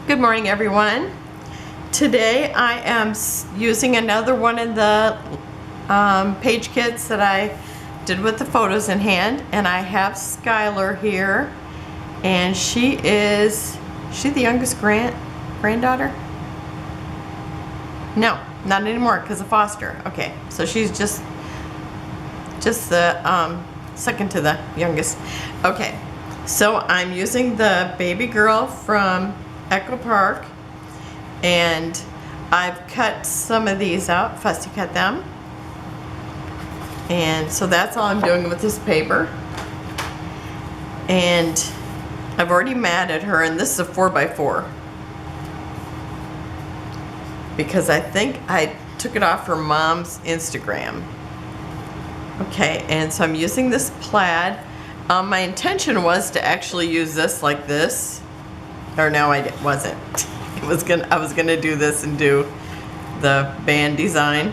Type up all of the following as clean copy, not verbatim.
Good morning, everyone. Today I am using another one of the page kits that I did with the photos in hand, and I have Skylar here, and she the youngest granddaughter? No, not anymore because of foster. Okay, so she's just the second to the youngest. Okay, so I'm using the baby girl from Echo Park, and I've cut some of these out, fussy cut them, and so that's all I'm doing with this paper. And I've already matted her, and this is a 4x4 because I think I took it off her mom's Instagram. Okay, and so I'm using this plaid. My intention was to actually use this like this. Or no, I wasn't. I was gonna do this and do the band design,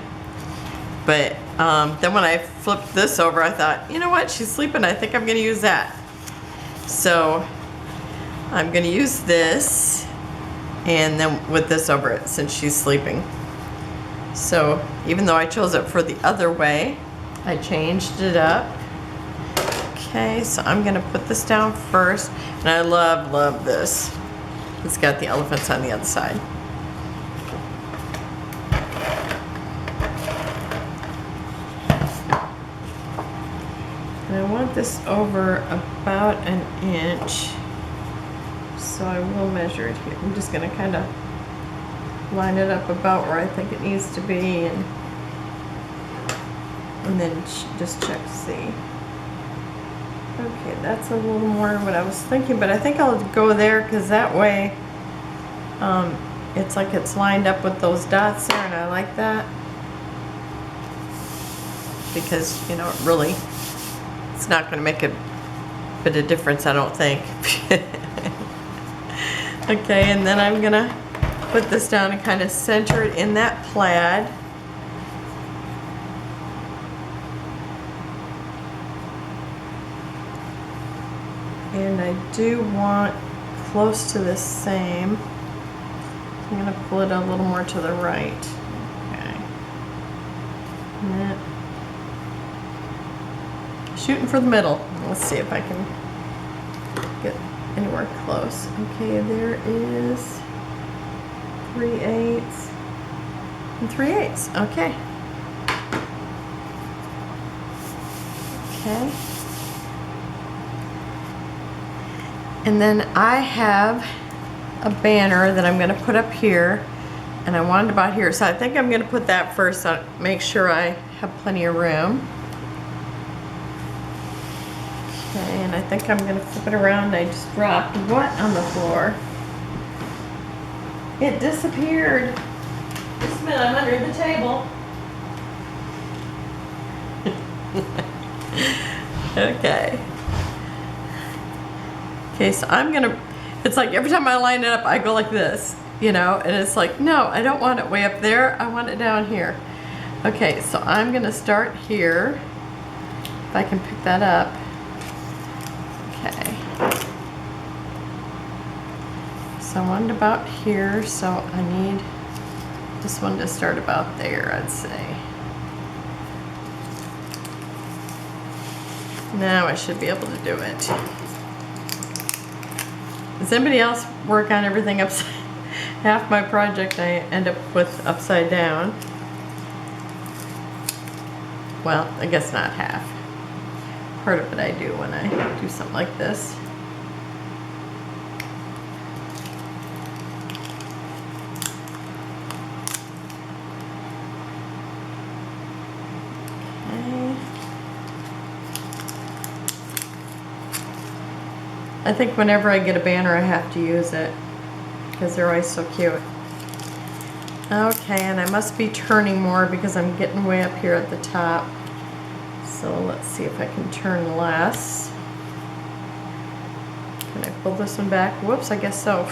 but then when I flipped this over, I thought, you know what? She's sleeping. I think I'm gonna use that. So I'm gonna use this, and then with this over it since she's sleeping. So even though I chose it for the other way, I changed it up. Okay, so I'm gonna put this down first, and I love this. It's got the elephants on the other side. And I want this over about an inch, so I will measure it here. I'm just going to kind of line it up about where I think it needs to be, and then just check to see. Okay, that's a little more what I was thinking, but I think I'll go there because that way it's like it's lined up with those dots there, and I like that because, you know, really it's not going to make a bit of difference, I don't think. Okay, and then I'm going to put this down and kind of center it in that plaid. And I do want close to the same. I'm going to pull it a little more to the right. Okay. Shooting for the middle. Let's see if I can get anywhere close. Okay, there is 3/8 and 3/8. Okay. Okay. And then I have a banner that I'm going to put up here, and I wanted about here, so I think I'm going to put that first, so make sure I have plenty of room. Okay, and I think I'm going to flip it around. I just dropped what on the floor? It disappeared. Just a minute, I'm under the table. Okay. Okay, so I'm gonna, it's like every time I line it up, I go like this, you know, and it's like, no, I don't want it way up there, I want it down here. Okay, so I'm gonna start here, if I can pick that up. Okay. So I wanted about here, so I need this one to start about there, I'd say. Now I should be able to do it. Does anybody else work on everything upside? Half my project I end up with upside down. Well, I guess not half. Part of it I do when I do something like this. I think whenever I get a banner, I have to use it because they're always so cute. Okay, and I must be turning more because I'm getting way up here at the top. So let's see if I can turn less. Can I pull this one back? Whoops, I guess so.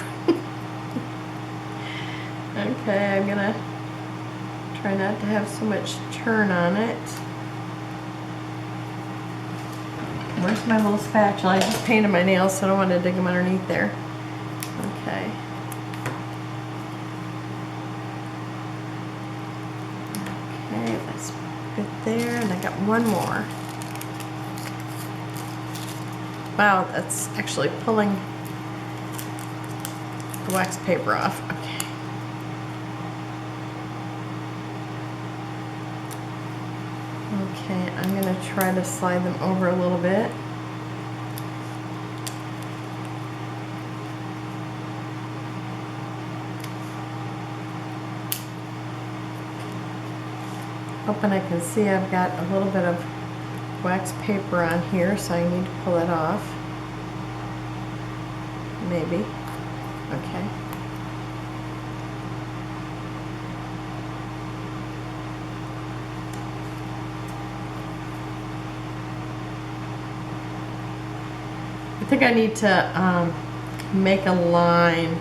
Okay, I'm gonna try not to have so much turn on it. Where's my little spatula? I just painted my nails, so I don't want to dig them underneath there. Okay. got one more. Wow, that's actually pulling the wax paper off. Okay. Okay, I'm gonna try to slide them over a little bit. Hoping I can see I've got a little bit of wax paper on here, so I need to pull it off. Maybe. Okay. I think I need to make a line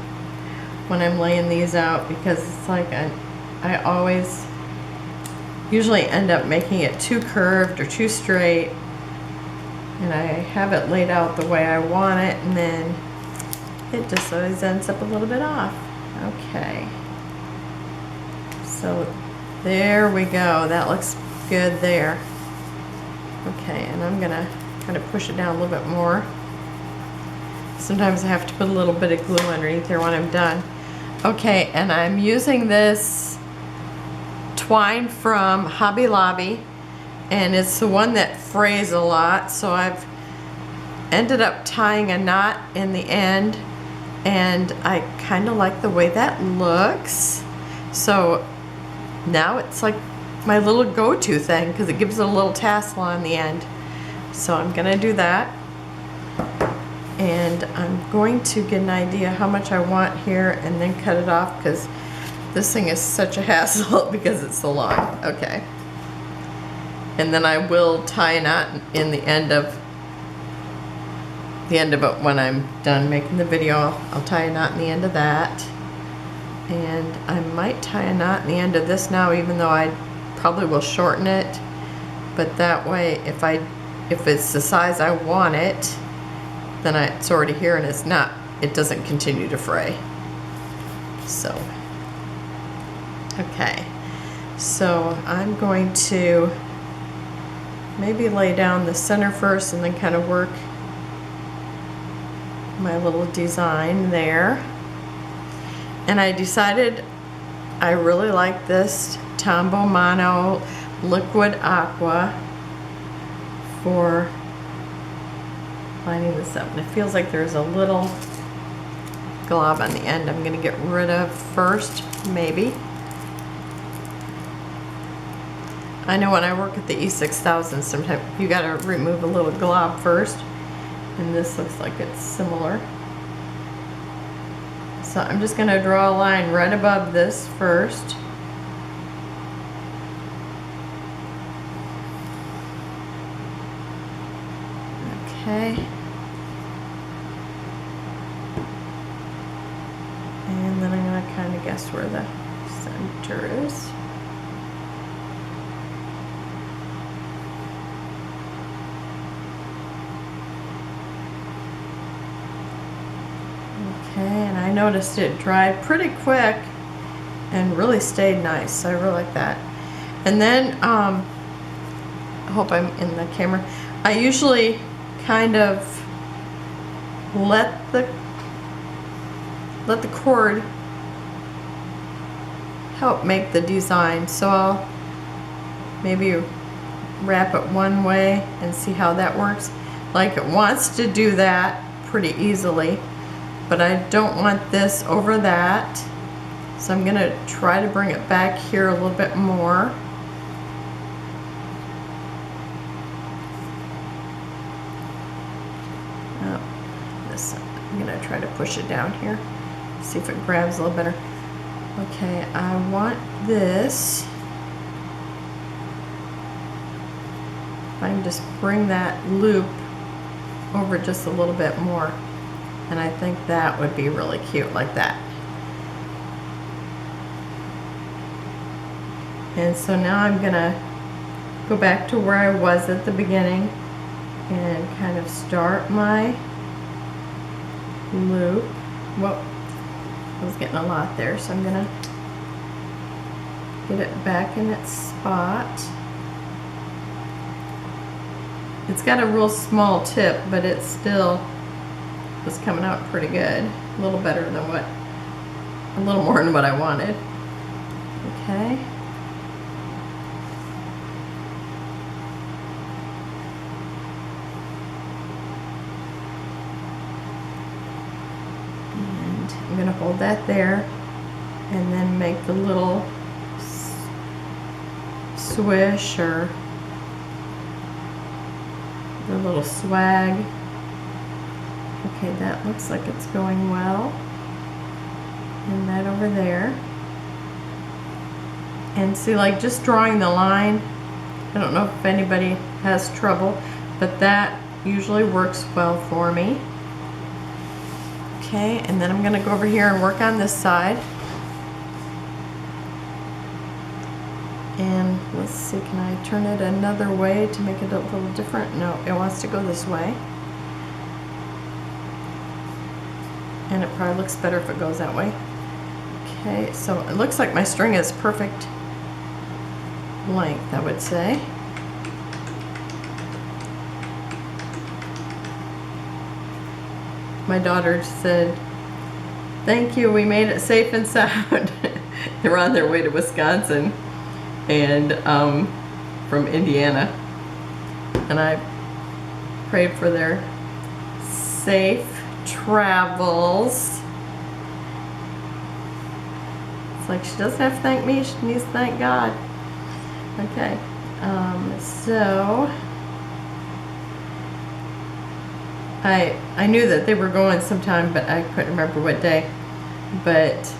when I'm laying these out, because it's like I always usually end up making it too curved or too straight, and I have it laid out the way I want it, and then it just always ends up a little bit off. Okay, so there we go. That looks good there. Okay, and I'm gonna kind of push it down a little bit more. Sometimes I have to put a little bit of glue underneath there when I'm done. Okay, and I'm using this twine from Hobby Lobby, and it's the one that frays a lot, so I've ended up tying a knot in the end, and I kind of like the way that looks. So now it's like my little go-to thing, because it gives it a little tassel on the end. So I'm gonna do that, and I'm going to get an idea how much I want here and then cut it off, because this thing is such a hassle because it's so long. Okay. And then I will tie a knot in the end of it when I'm done making the video. I'll tie a knot in the end of that. And I might tie a knot in the end of this now, even though I probably will shorten it. But that way, if it's the size I want it, then it's already here and it doesn't continue to fray. So. Okay, so I'm going to maybe lay down the center first and then kind of work my little design there. And I decided I really like this Tombow Mono Liquid Aqua for lining this up. And it feels like there's a little glob on the end I'm going to get rid of first, maybe. I know when I work at the E6000, sometimes you gotta remove a little glob first, and this looks like it's similar. So I'm just gonna draw a line right above this first. Okay. And then I'm gonna kind of guess where the center is. Okay, and I noticed it dried pretty quick and really stayed nice, so I really like that. And then, I hope I'm in the camera, I usually kind of let the cord help make the design. So I'll maybe wrap it one way and see how that works. Like, it wants to do that pretty easily, but I don't want this over that, so I'm gonna try to bring it back here a little bit more. I'm gonna try to push it down here, see if it grabs a little better. Okay, I want this. If I can just bring that loop over just a little bit more, and I think that would be really cute like that. And so now I'm gonna go back to where I was at the beginning and kind of start my loop. Whoa, I was getting a lot there, so I'm gonna get it back in its spot. It's got a real small tip, but it still was coming out pretty good. A little better than a little more than what I wanted. Okay. And I'm gonna hold that there and then make the little swish or the little swag. Okay, that looks like it's going well. And that over there. And see, like just drawing the line, I don't know if anybody has trouble, but that usually works well for me. Okay, and then I'm gonna go over here and work on this side. And let's see, can I turn it another way to make it a little different? No, it wants to go this way. And it probably looks better if it goes that way. Okay, so it looks like my string is perfect length, I would say. My daughter said, "Thank you, we made it safe and sound." They're on their way to Wisconsin and from Indiana. And I prayed for their safe travels. It's like she doesn't have to thank me, she needs to thank God. Okay, so I knew that they were going sometime, but I couldn't remember what day. But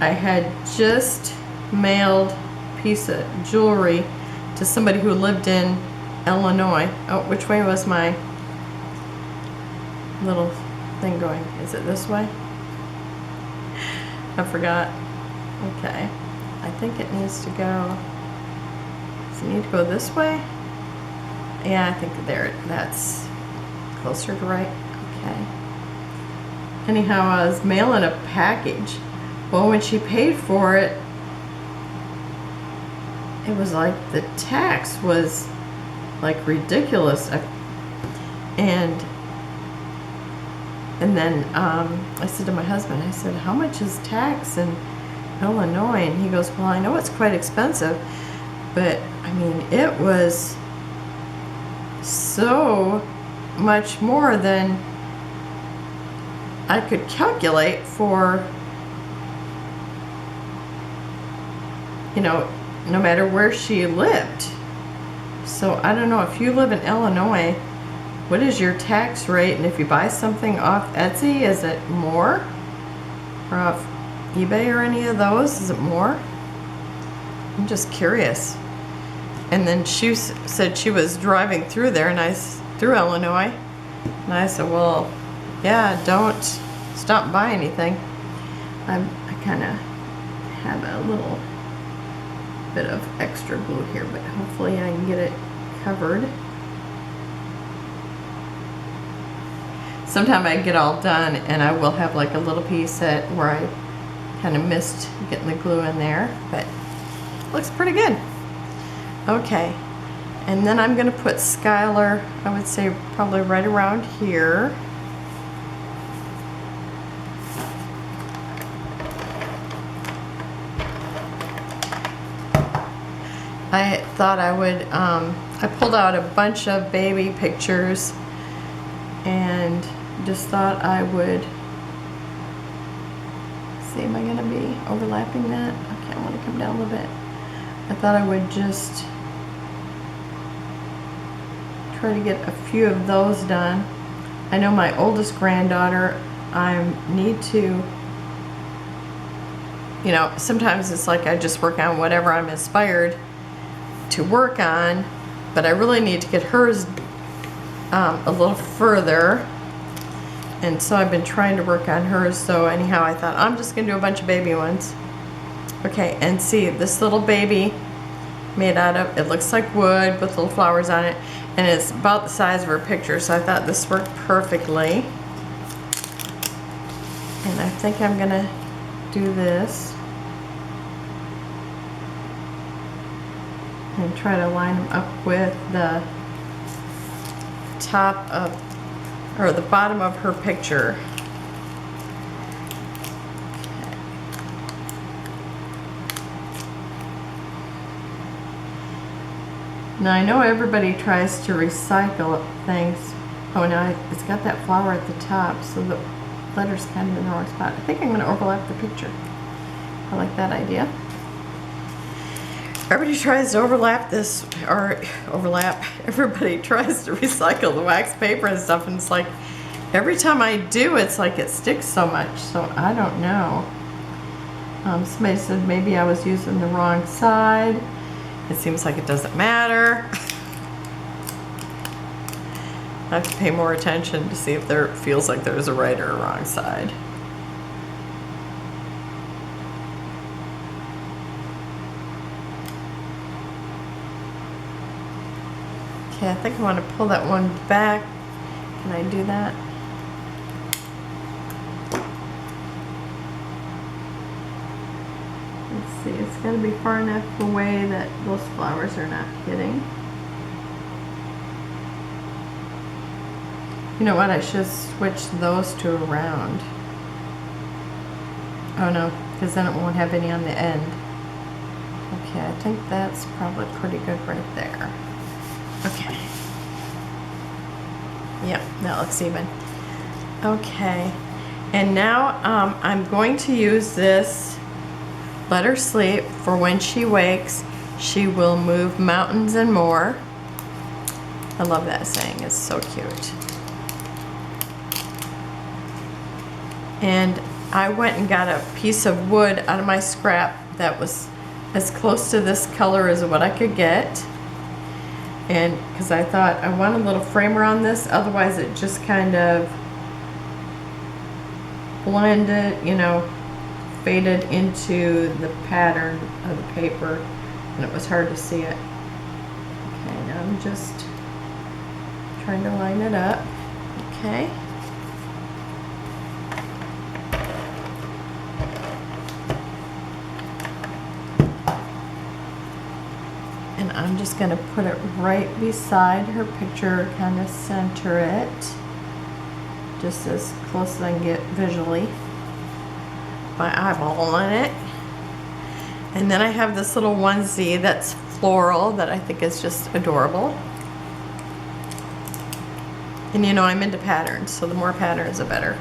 I had just mailed a piece of jewelry to somebody who lived in Illinois. Oh, which way was my little thing going? Is it this way? I forgot. Okay. I think it needs to go. Does it need to go this way? Yeah, I think that's closer to right. Okay. Anyhow, I was mailing a package. Well, when she paid for it, it was like the tax was like ridiculous. And then I said to my husband, I said, "How much is tax in Illinois?" And he goes, "Well, I know it's quite expensive, but I mean, it was so much more than I could calculate for, you know, no matter where she lived." So I don't know, if you live in Illinois, what is your tax rate? And if you buy something off Etsy, is it more? Or off eBay or any of those, is it more? I'm just curious. And then she said she was driving through there, and through Illinois, and I said, "Well, yeah, don't stop by anything." I kind of have a little bit of extra glue here, but hopefully I can get it covered. Sometime I get all done and I will have like a little piece where I kind of missed getting the glue in there, but it looks pretty good. Okay, and then I'm gonna put Skylar, I would say probably right around here. I thought I would, I pulled out a bunch of baby pictures and just thought I would, see, am I gonna be overlapping that? Okay, I wanna come down a little bit. I thought I would just try to get a few of those done. I know my oldest granddaughter, I need to, you know, sometimes it's like I just work on whatever I'm inspired to work on, but I really need to get hers a little further, and so I've been trying to work on hers. So anyhow, I thought I'm just gonna do a bunch of baby ones. Okay, and see, this little baby made out of, it looks like wood with little flowers on it, and it's about the size of her picture, so I thought this worked perfectly. And I think I'm gonna do this and try to line them up with the top of, or the bottom of her picture. Now I know everybody tries to recycle things. Oh, now it's got that flower at the top, so the letter's kind of in the wrong spot. I think I'm going to overlap the picture. I like that idea. Everybody tries to overlap this, or overlap, everybody tries to recycle the wax paper and stuff, and it's like, every time I do, it's like it sticks so much, so I don't know. Somebody said maybe I was using the wrong side. It seems like it doesn't matter. I have to pay more attention to see if there feels like there's a right or a wrong side. Okay, I think I want to pull that one back. Can I do that? Let's see, it's got to be far enough away that those flowers are not hitting. You know what, I should switch those two around. Oh no, because then it won't have any on the end. Okay, I think that's probably pretty good right there. Okay. Yep, that looks even. Okay, and now I'm going to use this Let Her Sleep for when she wakes, she will move mountains and more. I love that saying, it's so cute. And I went and got a piece of wood out of my scrap that was as close to this color as what I could get. And because I thought I want a little framer on this, otherwise it just kind of blended, you know, faded into the pattern of the paper, and it was hard to see it. Okay, now I'm just trying to line it up. Okay. And I'm just going to put it right beside her picture, kind of center it, just as close as I can get visually by eyeballing it. And then I have this little onesie that's floral that I think is just adorable. And you know, I'm into patterns, so the more patterns the better.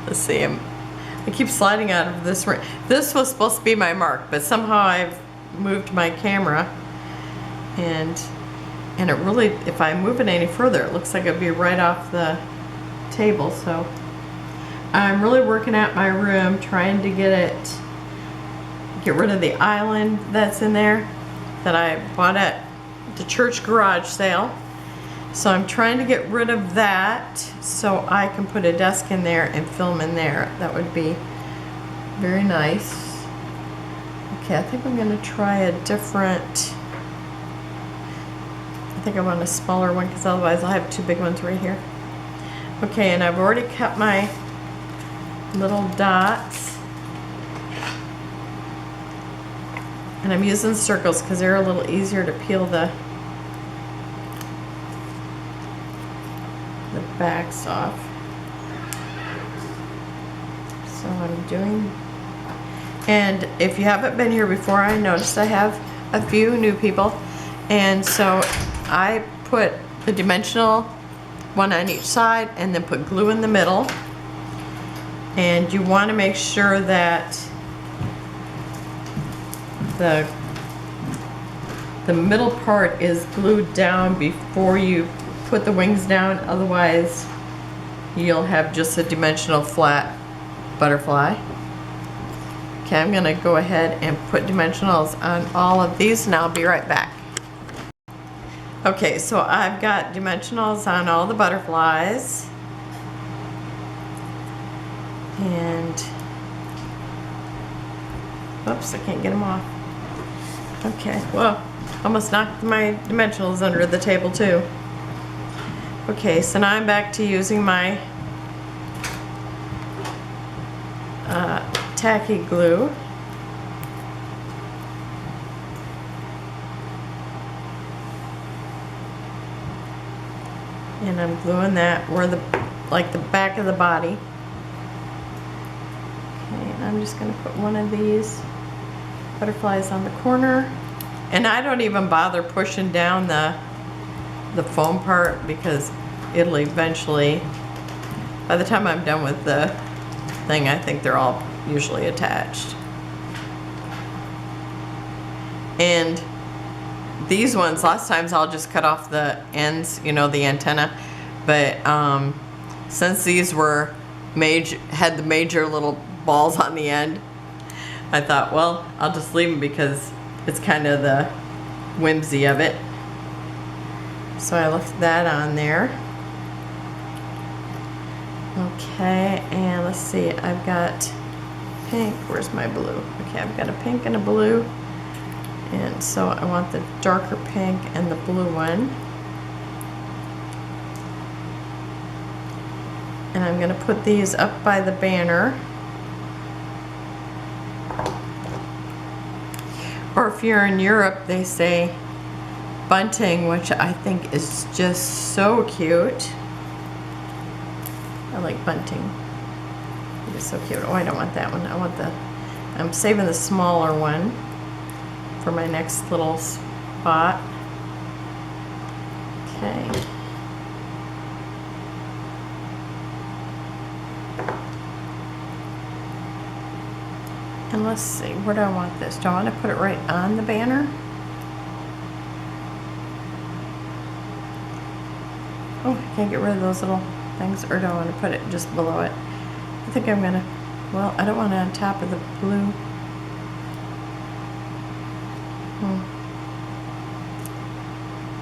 Let's see, I keep sliding out of this ring. This was supposed to be my mark, but somehow I've moved my camera, and it really, if I move it any further, it looks like it'd be right off the table. So I'm really working out my room, trying to get rid of the island that's in there that I bought at the church garage sale. So I'm trying to get rid of that so I can put a desk in there and film in there. That would be very nice. Okay, I think I'm going to try a different, I think I want a smaller one because otherwise I'll have two big ones right here. Okay, and I've already cut my little dots. And I'm using circles because they're a little easier to peel the backs off. So I'm doing, and if you haven't been here before, I noticed I have a few new people, and so I put the dimensional one on each side and then put glue in the middle. And you want to make sure that the middle part is glued down before you put the wings down, otherwise you'll have just a dimensional flat butterfly. Okay, I'm going to go ahead and put dimensionals on all of these, and I'll be right back. Okay, so I've got dimensionals on all the butterflies, and oops, I can't get them off. Okay, well, almost knocked my dimensionals under the table too. Okay, so now I'm back to using my tacky glue. And I'm gluing that where the back of the body. Okay, and I'm just gonna put one of these butterflies on the corner. And I don't even bother pushing down the foam part because it'll eventually, by the time I'm done with the thing, I think they're all usually attached. And these ones, lots of times I'll just cut off the ends, you know, the antenna. But since these had the major little balls on the end, I thought, well, I'll just leave them because it's kind of the whimsy of it. So I left that on there. Okay, and let's see, I've got pink. Where's my blue? Okay, I've got a pink and a blue. And so I want the darker pink and the blue one. And I'm going to put these up by the banner. Or if you're in Europe, they say bunting, which I think is just so cute. I like bunting. It's so cute. Oh, I don't want that one. I'm saving the smaller one for my next little spot. Okay. And let's see, where do I want this? Do I want to put it right on the banner? Oh, I can't get rid of those little things, or do I want to put it just below it? I think I'm gonna, well, I don't want it on top of the blue.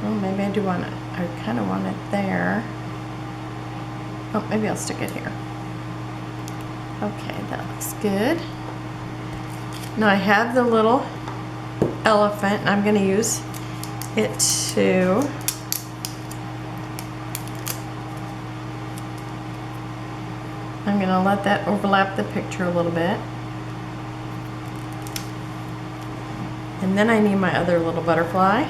Well, maybe I do want it, I kind of want it there. Oh, maybe I'll stick it here. Okay, that looks good. Now I have the little elephant, and I'm going to use it to I'm going to let that overlap the picture a little bit. And then I need my other little butterfly.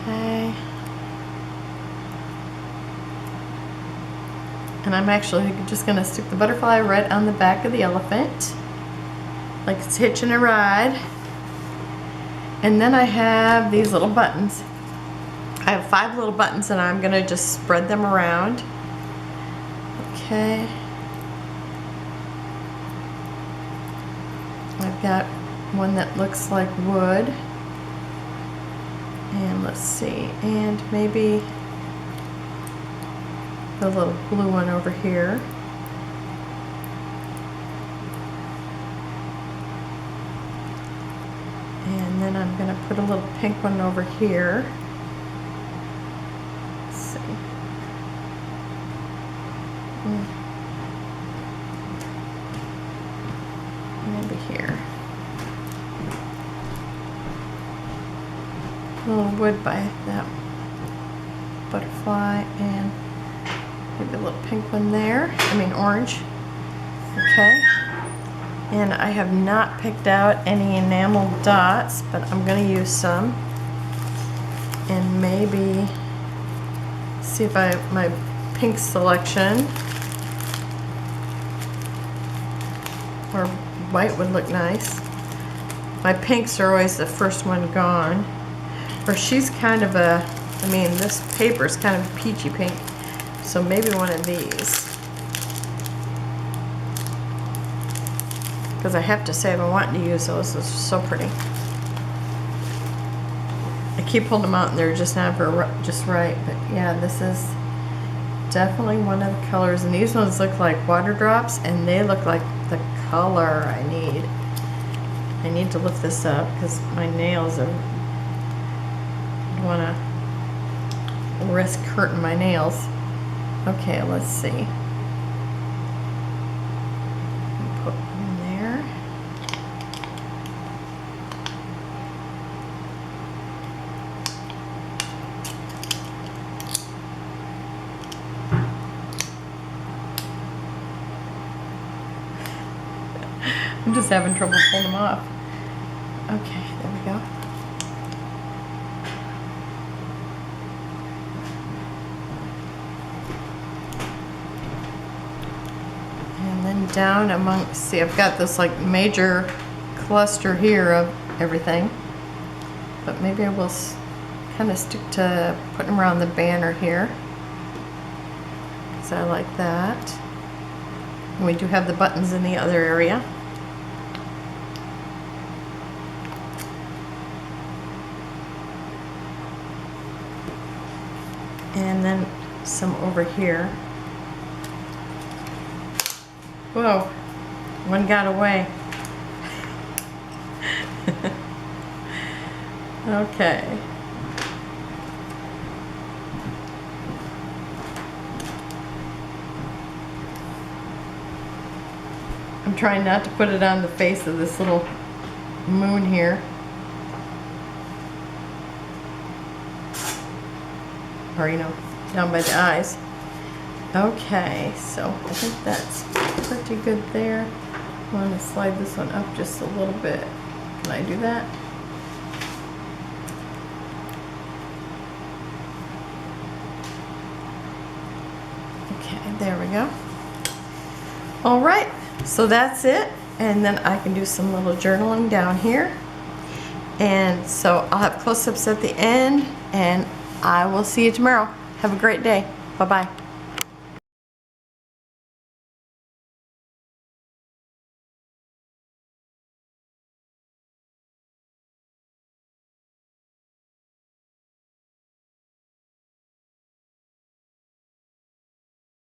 Okay. And I'm actually just going to stick the butterfly right on the back of the elephant, like it's hitching a ride. And then I have these little buttons. I have 5 little buttons, and I'm going to just spread them around. Okay. I've got one that looks like wood. And let's see, and maybe the little blue one over here. And then I'm going to put a little pink one over here. Let's see. Maybe here. A little wood by that butterfly, and maybe a little pink one there. I mean orange. Okay. And I have not picked out any enamel dots, but I'm going to use some. And maybe see if my pink selection or white would look nice. My pinks are always the first one gone. Or she's kind of a, I mean, this paper is kind of peachy pink. So maybe one of these. Because I have to say I've been wanting to use those. Those are so pretty. I keep pulling them out and they're just never just right. But yeah, this is definitely one of the colors. And these ones look like water drops, and they look like the color I need. I need to lift this up because my nails are, I don't want to risk hurting my nails. Okay, let's see. Put one there. I'm just having trouble pulling them off. Okay, there we go. And then down among, see, I've got this like major cluster here of everything, but maybe I will kind of stick to putting them around the banner here, because I like that. And we do have the buttons in the other area. And then some over here. Whoa, one got away. Okay. I'm trying not to put it on the face of this little moon here. Or, you know, down by the eyes. Okay, so I think that's pretty good there. I want to slide this one up just a little bit. Can I do that? Okay, there we go. All right, so that's it. And then I can do some little journaling down here. And so I'll have close-ups at the end, and I will see you tomorrow. Have a great day. Bye-bye.